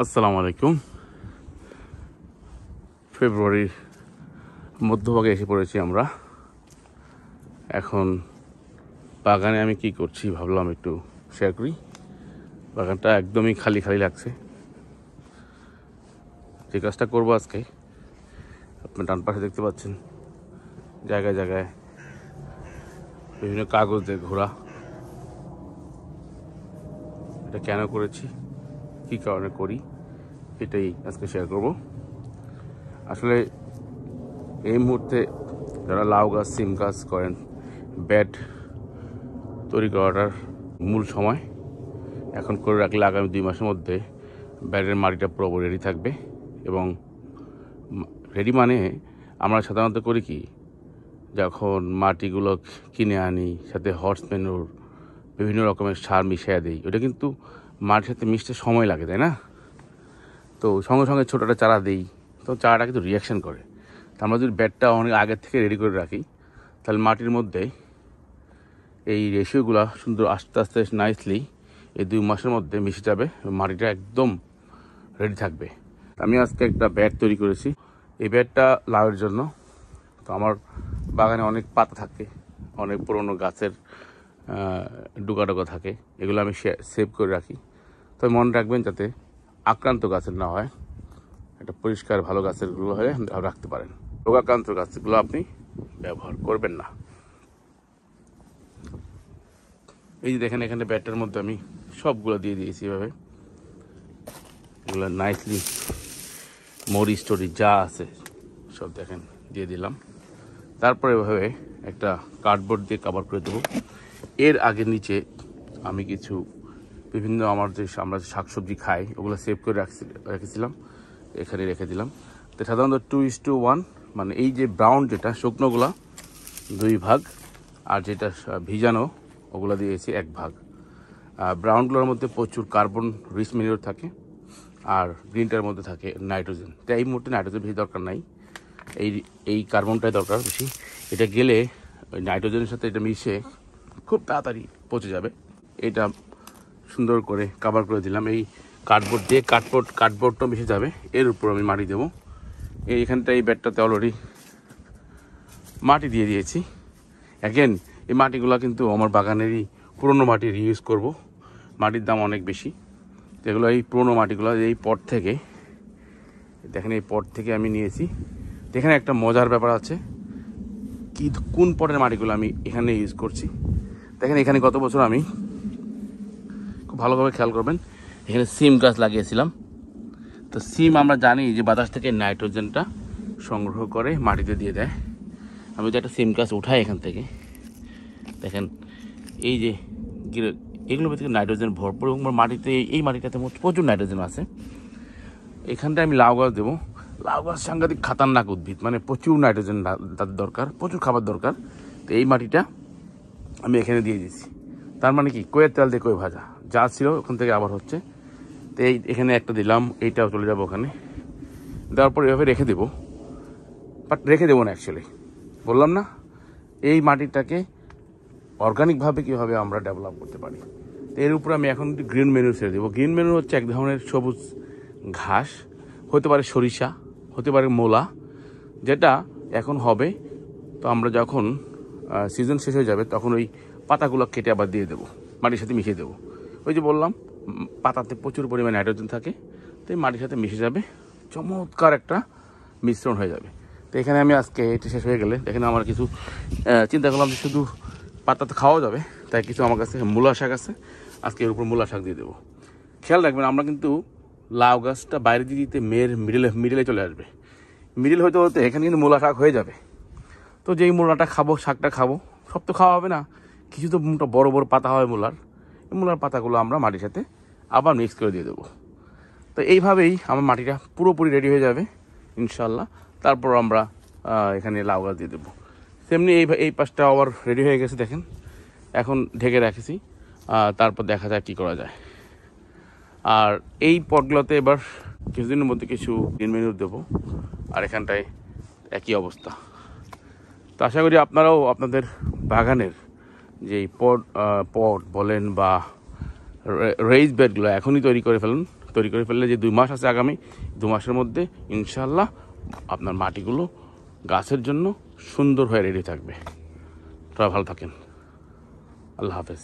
আসসালামু আলাইকুম। ফেব্রুয়ারির মধ্যভাগে এসে পড়েছি আমরা। এখন বাগানে আমি কি করছি ভাবলাম একটু শেয়ার করি। বাগানটা একদমই খালি খালি লাগছে। যে কাজটা করবো আজকে, আপনি ডান পাশে দেখতে পাচ্ছেন জায়গায় জায়গায় বিভিন্ন কাগজ দিয়ে ঘোরা। এটা কেন করেছি, কী কারণে করি, এটাই আজকে শেয়ার করব। আসলে এই মুহূর্তে যারা লাউ গাছ, সিম গাছ করেন, বেড তৈরি করাটার মূল সময়। এখন করে রাখলে আগামী 2 মাসের মধ্যে বেডের মাটিটা পুরোপুরি রেডি থাকবে। এবং রেডি মানে আমরা সাধারণত করি কি, যখন মাটিগুলো কিনে আনি, সাথে হর্স ম্যানুর বিভিন্ন রকমের সার মিশিয়ে দিই, ওটা কিন্তু মাটির সাথে মিশতে সময় লাগে, তাই না? তো সঙ্গে সঙ্গে ছোটোটা চারা দিই, তো চারাটা কিন্তু রিয়াকশান করে। আমরা যদি বেডটা অনেক আগের থেকে রেডি করে রাখি, তাহলে মাটির মধ্যে এই রেশিওগুলো সুন্দর আস্তে আস্তে নাইসলি এই 2 মাসের মধ্যে মিশে যাবে, মাটিটা একদম রেডি থাকবে। আমি আজকে একটা বেড তৈরি করেছি। এই বেডটা লাউয়ের জন্য। তো আমার বাগানে অনেক পাতা থাকে, অনেক পুরনো গাছের ডোকা ডোকা থাকে, এগুলো আমি সেভ করে রাখি। তবে মনে রাখবেন যাতে আক্রান্ত গাছের না হয়, একটা পরিষ্কার ভালো গাছেরগুলো হয়ে রাখতে পারেন। রোগাক্রান্ত গাছগুলো আপনি ব্যবহার করবেন না। এই যে দেখেন, এখানে ব্যাটটার মধ্যে আমি সবগুলো দিয়ে দিয়েছি এভাবে। এগুলো নাইসলি মরিচ টরিচ যা আছে সব দেখেন দিয়ে দিলাম। তারপরে এভাবে একটা কার্ডবোর্ড দিয়ে কভার করে দেবো। এর আগে নিচে আমি কিছু বিভিন্ন আমরা যে শাকসবজি খাই, ওগুলো সেভ করে রেখেছিলাম, এখানে রেখে দিলাম। তো সাধারণত 2:1, মানে এই যে ব্রাউন যেটা শুকনোগুলা 2 ভাগ, আর যেটা ভিজানো ওগুলো দিয়েছি 1 ভাগ। ব্রাউনগুলোর মধ্যে প্রচুর কার্বন রিচ মিনারেল থাকে, আর গ্রিনটার মধ্যে থাকে নাইট্রোজেন। তো এই মুহূর্তে নাইট্রোজেন বেশি দরকার নাই, এই কার্বনটাই দরকার বেশি। এটা গেলে ওই নাইট্রোজেনের সাথে এটা মিশে খুব তাড়াতাড়ি পচে যাবে। এটা সুন্দর করে কভার করে দিলাম এই কার্ডবোর্ড দিয়ে। কার্ডবোর্ডটা মিশে যাবে, এর উপর আমি মাটি দেবো। এইখানটা এই বেডটাতে অলরেডি মাটি দিয়ে দিয়েছি। অ্যাগেন এই মাটিগুলো কিন্তু আমার বাগানেরই পুরনো মাটি রিউজ করব। মাটির দাম অনেক বেশি, যেগুলো এই পুরনো মাটিগুলো এই পট থেকে, দেখেন এই পট থেকে আমি নিয়েছি। এখানে একটা মজার ব্যাপার আছে, কোন পটের মাটিগুলো আমি এখানে ইউজ করছি। দেখেন এখানে গত বছর আমি খুব ভালোভাবে খেয়াল করবেন, এখানে সিম গাছ লাগিয়েছিলাম। তো সিম আমরা জানি যে বাতাস থেকে নাইট্রোজেনটা সংগ্রহ করে মাটিতে দিয়ে দেয়। আমি তো একটা সিম গাছ উঠাই এখান থেকে, দেখেন এই যে এগুলোর থেকে নাইট্রোজেন ভরপুর, এবং মাটিতে এই মাটিটাতে প্রচুর নাইট্রোজেন আছে। এখানটায় আমি লাউ গাছ দেবো। লাউ গাছ সাংঘাতিক খাতারনাক উদ্ভিদ, মানে প্রচুর নাইট্রোজেন তাদের দরকার, প্রচুর খাবার দরকার। তো এই মাটিটা আমি এখানে দিয়ে দিয়েছি। তার মানে কি, কয়ের তেল দিয়ে কই ভাজা যা ছিল ওখান থেকে আবার হচ্ছে। তো এখানে একটা দিলাম, এইটাও চলে যাবো ওখানে। দেওয়ার পর এভাবে রেখে দেবো, বাট রেখে দেবো না অ্যাকচুয়ালি, বললাম না এই মাটিটাকে অর্গানিকভাবে কীভাবে আমরা ডেভেলপ করতে পারি। তো এর উপরে আমি এখন গ্রিন ম্যানুর ছেড়ে দেবো। গ্রিন ম্যানুর হচ্ছে এক ধরনের সবুজ ঘাস, হতে পারে সরিষা, হতে পারে মূলা, যেটা এখন হবে। তো আমরা যখন সিজন শেষ হয়ে যাবে, তখন ওই পাতাগুলো কেটে আবার দিয়ে দেবো, মাটির সাথে মিশিয়ে দেবো। ওই যে বললাম পাতাতে প্রচুর পরিমাণে নাইট্রোজেন থাকে, তো এই মাটির সাথে মিশে যাবে, চমৎকার একটা মিশ্রণ হয়ে যাবে। তো এখানে আমি আজকে এটা শেষ হয়ে গেলে, এখানে আমার কিছু চিন্তা করলাম যে শুধু পাতা তো খাওয়া যাবে, তাই কিছু আমার কাছে মূলা শাক আছে, আজকে এর উপর মূলা শাক দিয়ে দেবো। খেয়াল রাখবেন, আমরা কিন্তু লাউ গাছটা বাইরে দিয়ে দিতে মেয়ের মিডিলে চলে আসবে। মিডিল হতে হতে এখানে কিন্তু মূলা শাক হয়ে যাবে। তো যেই মূলাটা খাবো, শাকটা খাবো, সব তো খাওয়া হবে না, কিছু তো বড় বড় পাতা হয় মূলার, এই মূলার পাতাগুলো আমরা মাটির সাথে আবার মিক্স করে দিয়ে দেবো। তো এইভাবেই আমার মাটিটা পুরোপুরি রেডি হয়ে যাবে ইনশাল্লাহ। তারপর আমরা এখানে লাউ গাছ দিয়ে দেবো। তেমনি এই পাশটা আবার রেডি হয়ে গেছে, দেখেন এখন ঢেকে রাখেছি। তারপর দেখা যায় কী করা যায়। আর এই পটগুলোতে এবার কিছুদিনের মধ্যে কিছু গ্রিন ম্যানুর দেবো, আর এখানটায় একই অবস্থা। তো আশা করি আপনারাও আপনাদের বাগানের যেই পট বলেন বা রেইজ বেডগুলো এখনই তৈরি করে ফেলুন, তৈরি করে ফেললে যে 2 মাস আছে আগামী 2 মাসের মধ্যে ইনশাআল্লাহ আপনার মাটিগুলো গাছের জন্য সুন্দর হয়ে রেডি থাকবে। আপনারা ভালো থাকেন। আল্লাহ হাফেজ।